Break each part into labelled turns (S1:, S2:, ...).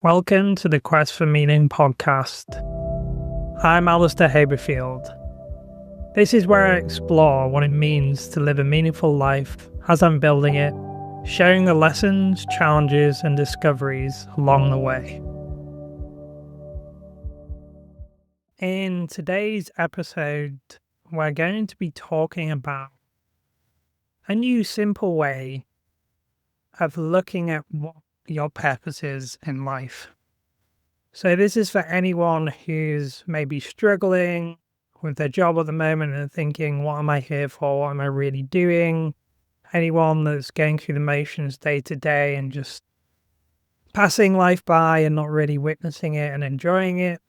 S1: Welcome to the Quest for Meaning podcast. I'm Alistair Haberfield. This is where I explore what it means to live a meaningful life as I'm building it, sharing the lessons, challenges, and discoveries along the way. In today's episode, we're going to be talking about a new simple way of looking at what your purpose is in life. So this is for anyone who's maybe struggling with their job at the moment and thinking, what am I here for? What am I really doing? Anyone that's going through the motions day to day and just passing life by and not really witnessing it and enjoying it.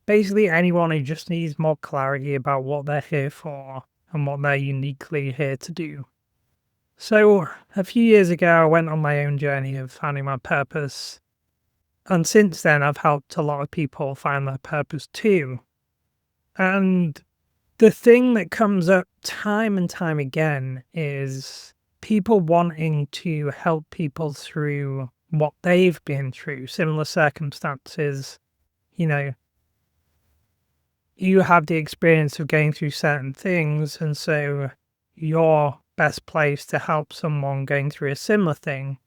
S1: Basically anyone who just needs more clarity about what they're here for and what they're uniquely here to do. So a few years ago, I went on my own journey of finding my purpose. And since then, I've helped a lot of people find their purpose too. And the thing that comes up time and time again is people wanting to help people through what they've been through, similar circumstances. You have the experience of going through certain things, and so you're best place to help someone going through a similar thing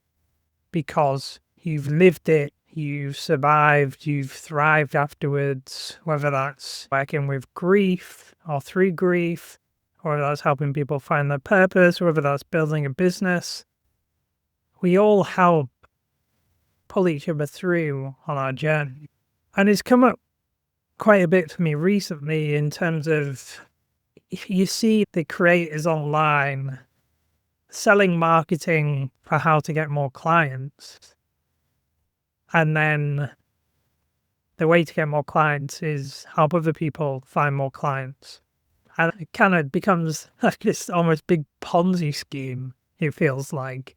S1: because you've lived it, you've survived, you've thrived afterwards, whether that's working with grief or through grief, or whether that's helping people find their purpose, or whether that's building a business. We all help pull each other through on our journey. And it's come up quite a bit for me recently in terms of you see the creators online selling marketing for how to get more clients. And then the way to get more clients is help other people find more clients. And it kind of becomes like this almost big Ponzi scheme, it feels like,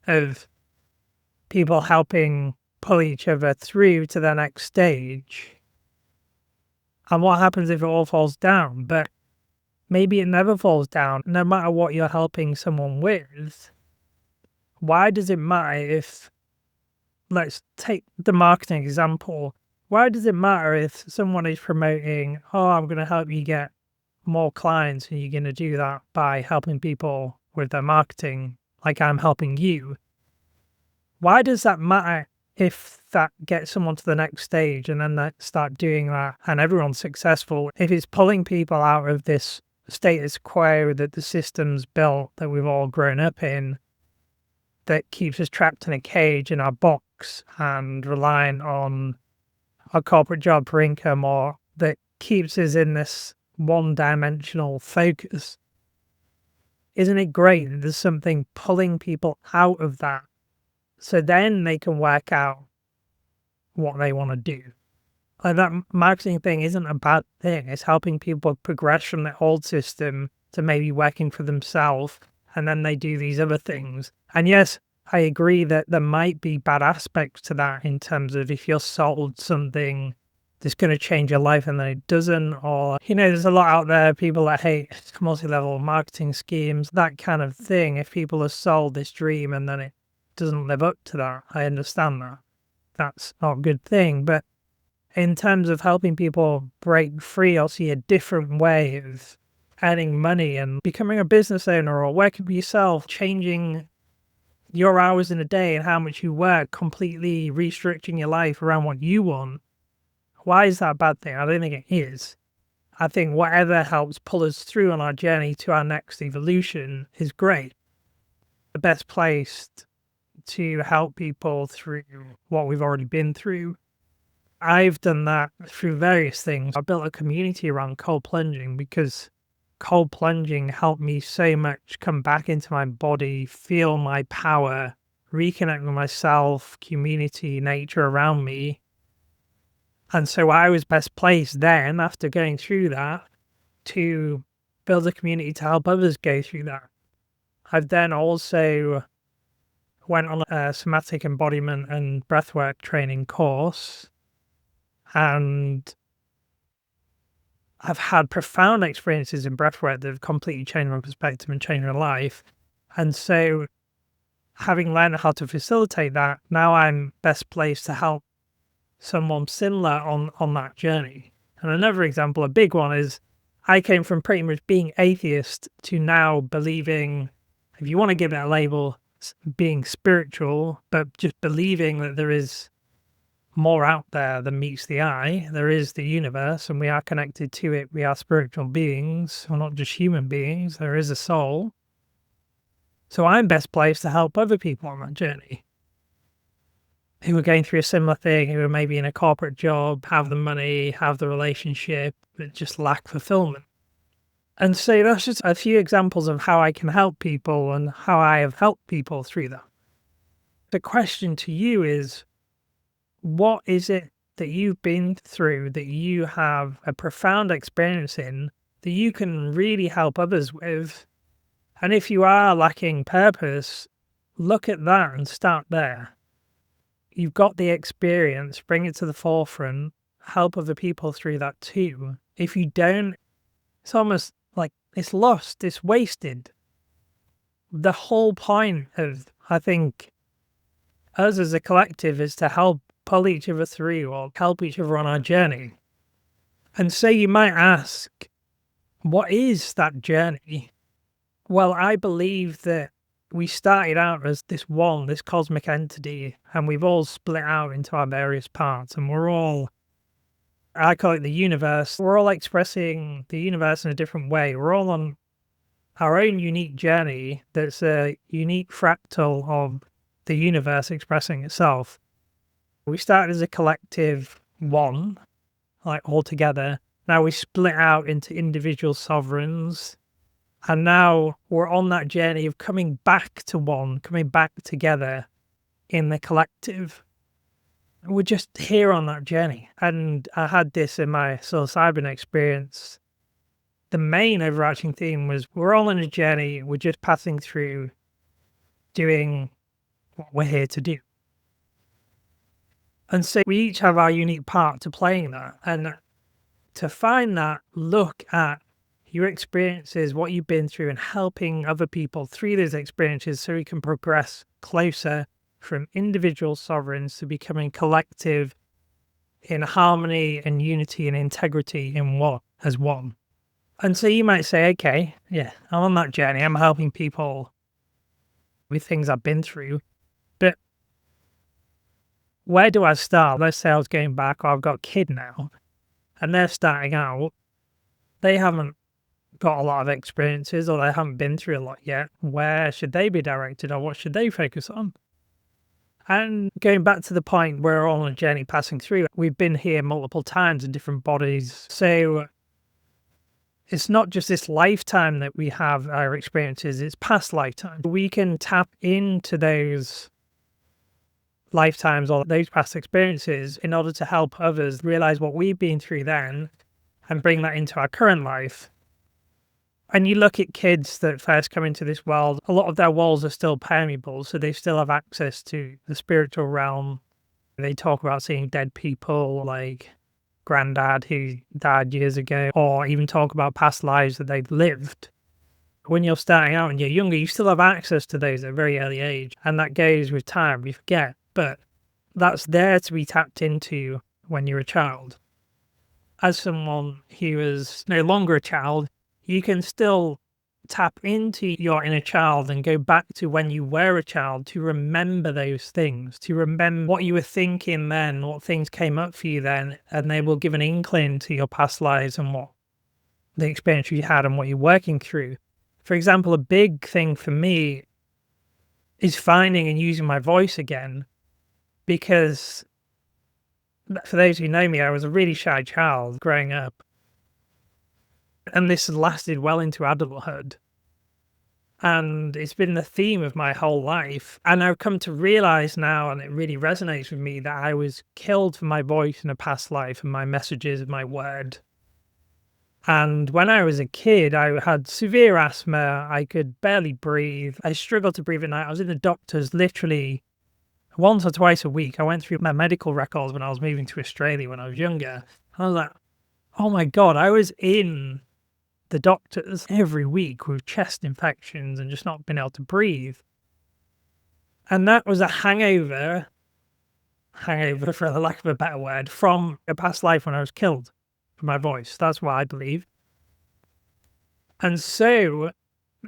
S1: of people helping pull each other through to the next stage. And what happens if it all falls down? But maybe it never falls down, no matter what you're helping someone with. Why does it matter if, let's take the marketing example, why does it matter if someone is promoting, I'm going to help you get more clients, and you're going to do that by helping people with their marketing, like I'm helping you? Why does that matter if that gets someone to the next stage and then they start doing that and everyone's successful? If it's pulling people out of this status quo that the system's built that we've all grown up in, that keeps us trapped in a cage in our box and relying on our corporate job for income, or that keeps us in this one-dimensional focus. Isn't it great that there's something pulling people out of that so then they can work out what they want to do? Like, that marketing thing isn't a bad thing. It's helping people progress from the old system to maybe working for themselves, and then they do these other things. And yes, I agree that there might be bad aspects to that in terms of if you're sold something that's going to change your life and then it doesn't, or, there's a lot out there, people that hate multi-level marketing schemes, that kind of thing. If people are sold this dream and then it doesn't live up to that, I understand that. That's not a good thing. But in terms of helping people break free or see a different way of earning money and becoming a business owner or working for yourself, changing your hours in a day and how much you work, completely restricting your life around what you want, why is that a bad thing? I don't think it is. I think whatever helps pull us through on our journey to our next evolution is great. The best place to help people through what we've already been through. I've done that through various things. I built a community around cold plunging because cold plunging helped me so much come back into my body, feel my power, reconnect with myself, community, nature around me. And so I was best placed then, after going through that, to build a community to help others go through that. I've then also went on a somatic embodiment and breathwork training course, and I've had profound experiences in breathwork that have completely changed my perspective and changed my life. And so having learned how to facilitate that, now I'm best placed to help someone similar on that journey. And another example, a big one, is I came from pretty much being atheist to now believing, if you want to give it a label, being spiritual, but just believing that there is more out there than meets the eye. There is the universe and we are connected to it. We are spiritual beings. We're not just human beings. There is a soul. So I'm best placed to help other people on that journey who are going through a similar thing, who are maybe in a corporate job, have the money, have the relationship, but just lack fulfillment. And so that's just a few examples of how I can help people and how I have helped people through that. The question to you is, what is it that you've been through that you have a profound experience in that you can really help others with? And if you are lacking purpose, look at that and start there. You've got the experience, bring it to the forefront, help other people through that too. If you don't, it's almost like it's lost, it's wasted. The whole point of, I think, us as a collective is to help pull each other through or help each other on our journey. And so you might ask, what is that journey? Well, I believe that we started out as this cosmic entity, and we've all split out into our various parts, and we're all, I call it the universe, we're all expressing the universe in a different way. We're all on our own unique journey that's a unique fractal of the universe expressing itself. We started as a collective one, like all together. Now we split out into individual sovereigns. And now we're on that journey of coming back to one, coming back together in the collective. We're just here on that journey. And I had this in my psilocybin experience. The main overarching theme was we're all on a journey. We're just passing through, doing what we're here to do. And so we each have our unique part to playing that. And to find that, look at your experiences, what you've been through, and helping other people through those experiences so we can progress closer from individual sovereigns to becoming collective in harmony and unity and integrity in what as one. And so you might say, okay, yeah, I'm on that journey. I'm helping people with things I've been through. But where do I start? Let's say I was going back, or I've got a kid now, and they're starting out. They haven't got a lot of experiences, or they haven't been through a lot yet. Where should they be directed, or what should they focus on? And going back to the point where we're all on a journey passing through, we've been here multiple times in different bodies. So it's not just this lifetime that we have our experiences, it's past lifetimes. We can tap into those lifetimes or those past experiences in order to help others realize what we've been through then and bring that into our current life. And you look at kids that first come into this world, a lot of their walls are still permeable, so they still have access to the spiritual realm. They talk about seeing dead people like granddad who died years ago, or even talk about past lives that they've lived. When you're starting out and you're younger, you still have access to those at a very early age, and that goes with time, you forget. But that's there to be tapped into when you're a child. As someone who is no longer a child, you can still tap into your inner child and go back to when you were a child to remember those things, to remember what you were thinking then, what things came up for you then, and they will give an inkling to your past lives and what the experience you had and what you're working through. For example, a big thing for me is finding and using my voice again, because for those who know me, I was a really shy child growing up. And this lasted well into adulthood. And it's been the theme of my whole life. And I've come to realize now, and it really resonates with me, that I was killed for my voice in a past life and my messages and my word. And when I was a kid, I had severe asthma. I could barely breathe. I struggled to breathe at night. I was in the doctors literally once or twice a week. I went through my medical records when I was moving to Australia when I was younger. I was like, oh my God, I was in the doctors every week with chest infections and just not being able to breathe. And that was a hangover for the lack of a better word, from a past life when I was killed for my voice. That's what I believe. And so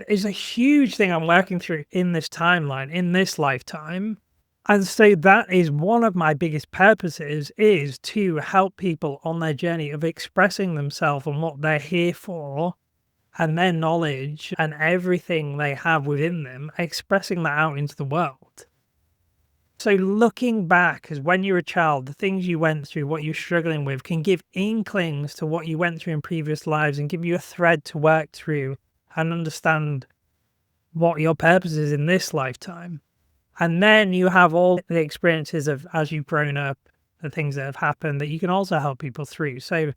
S1: it's a huge thing I'm working through in this timeline, in this lifetime. And so that is one of my biggest purposes, is to help people on their journey of expressing themselves and what they're here for, and their knowledge and everything they have within them, expressing that out into the world. So looking back as when you were a child, the things you went through, what you're struggling with, can give inklings to what you went through in previous lives and give you a thread to work through and understand what your purpose is in this lifetime. And then you have all the experiences of, as you've grown up, the things that have happened that you can also help people through. So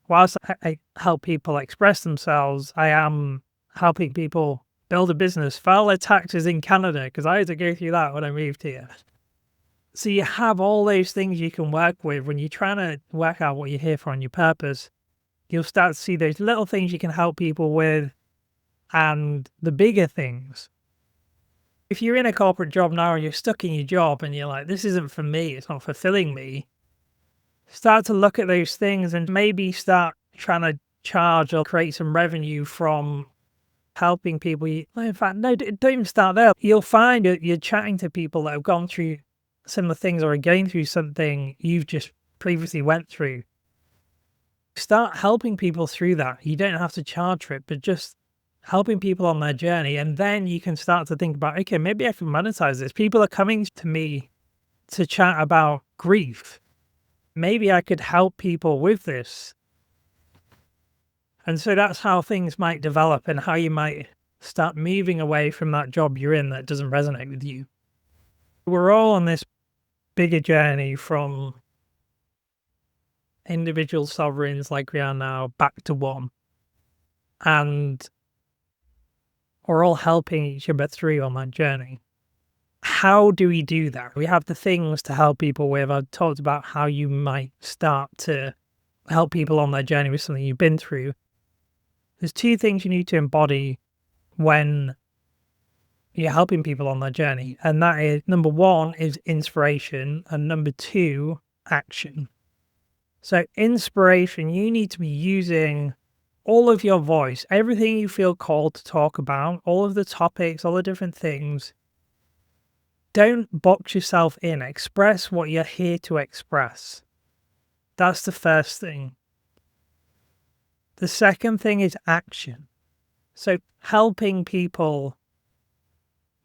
S1: whilst I help people express themselves, I am helping people build a business, file their taxes in Canada, because I had to go through that when I moved here. So you have all those things you can work with when you're trying to work out what you're here for and your purpose. You'll start to see those little things you can help people with and the bigger things. If you're in a corporate job now and you're stuck in your job and you're like, this isn't for me, it's not fulfilling me, start to look at those things and maybe start trying to charge or create some revenue from helping people. In fact, no, don't even start there. You'll find that you're chatting to people that have gone through similar things or are going through something you've just previously went through. Start helping people through that. You don't have to charge for it, but just helping people on their journey. And then you can start to think about, okay, maybe I can monetize this. People are coming to me to chat about grief. Maybe I could help people with this. And so that's how things might develop and how you might start moving away from that job you're in that doesn't resonate with you. We're all on this bigger journey from individual sovereigns like we are now back to one. And we're all helping each other through on that journey. How do we do that? We have the things to help people with. I've talked about how you might start to help people on their journey with something you've been through. There's two things you need to embody when you're helping people on their journey. And that is, number one is inspiration, and number two, action. So inspiration, you need to be using all of your voice, everything you feel called to talk about, all of the topics, all the different things. Don't box yourself in. Express what you're here to express. That's the first thing. The second thing is action. So helping people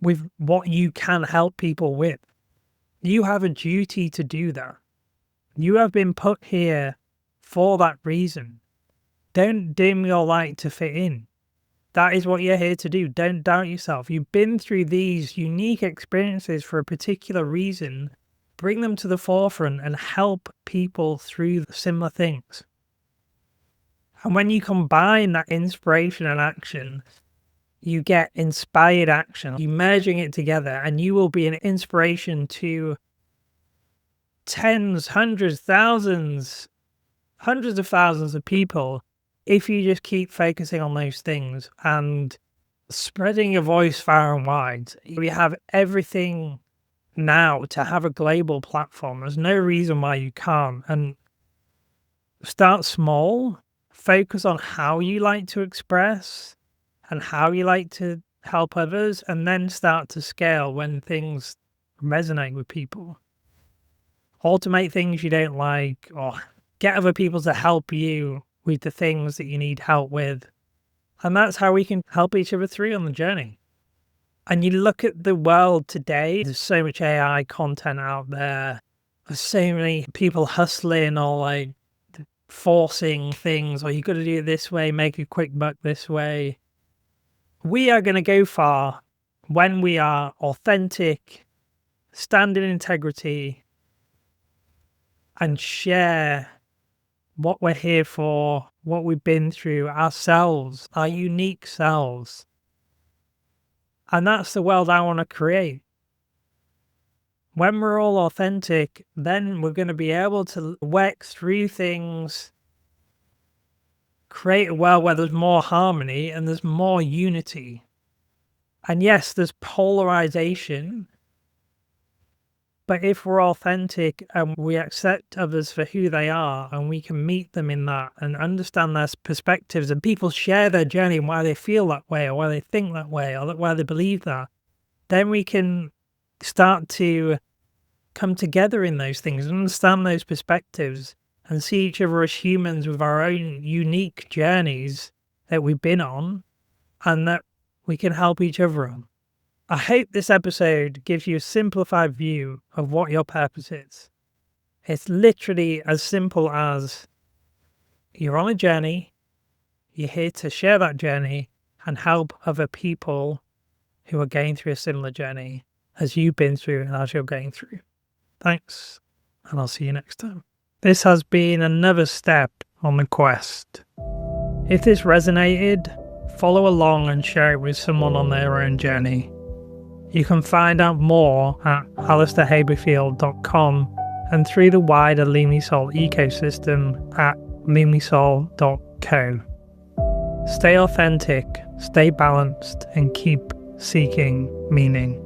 S1: with what you can help people with. You have a duty to do that. You have been put here for that reason. Don't dim your light to fit in. That is what you're here to do. Don't doubt yourself. You've been through these unique experiences for a particular reason. Bring them to the forefront and help people through similar things. And when you combine that inspiration and action, you get inspired action. You're merging it together and you will be an inspiration to tens, hundreds, thousands, hundreds of thousands of people if you just keep focusing on those things and spreading your voice far and wide. We have everything now to have a global platform. There's no reason why you can't. And start small, focus on how you like to express and how you like to help others, and then start to scale when things resonate with people. Automate things you don't like, or get other people to help you with the things that you need help with. And that's how we can help each other through on the journey. And you look at the world today, there's so much AI content out there. There's so many people hustling or like forcing things, or you got to do it this way, make a quick buck this way. We are going to go far when we are authentic, stand in integrity, and share what we're here for, what we've been through, ourselves, our unique selves. And that's the world I want to create. When we're all authentic, then we're going to be able to work through things, create a world where there's more harmony and there's more unity. And yes, there's polarization, But if we're authentic and we accept others for who they are, and we can meet them in that and understand their perspectives, and people share their journey and why they feel that way or why they think that way or why they believe that, then we can start to come together in those things and understand those perspectives and see each other as humans with our own unique journeys that we've been on and that we can help each other on. I hope this episode gives you a simplified view of what your purpose is. It's literally as simple as you're on a journey, you're here to share that journey and help other people who are going through a similar journey as you've been through and as you're going through. Thanks, and I'll see you next time. This has been another step on the quest. If this resonated, follow along and share it with someone on their own journey. You can find out more at alistairhaberfield.com and through the wider Lumisol ecosystem at lumisol.co. Stay authentic, stay balanced, and keep seeking meaning.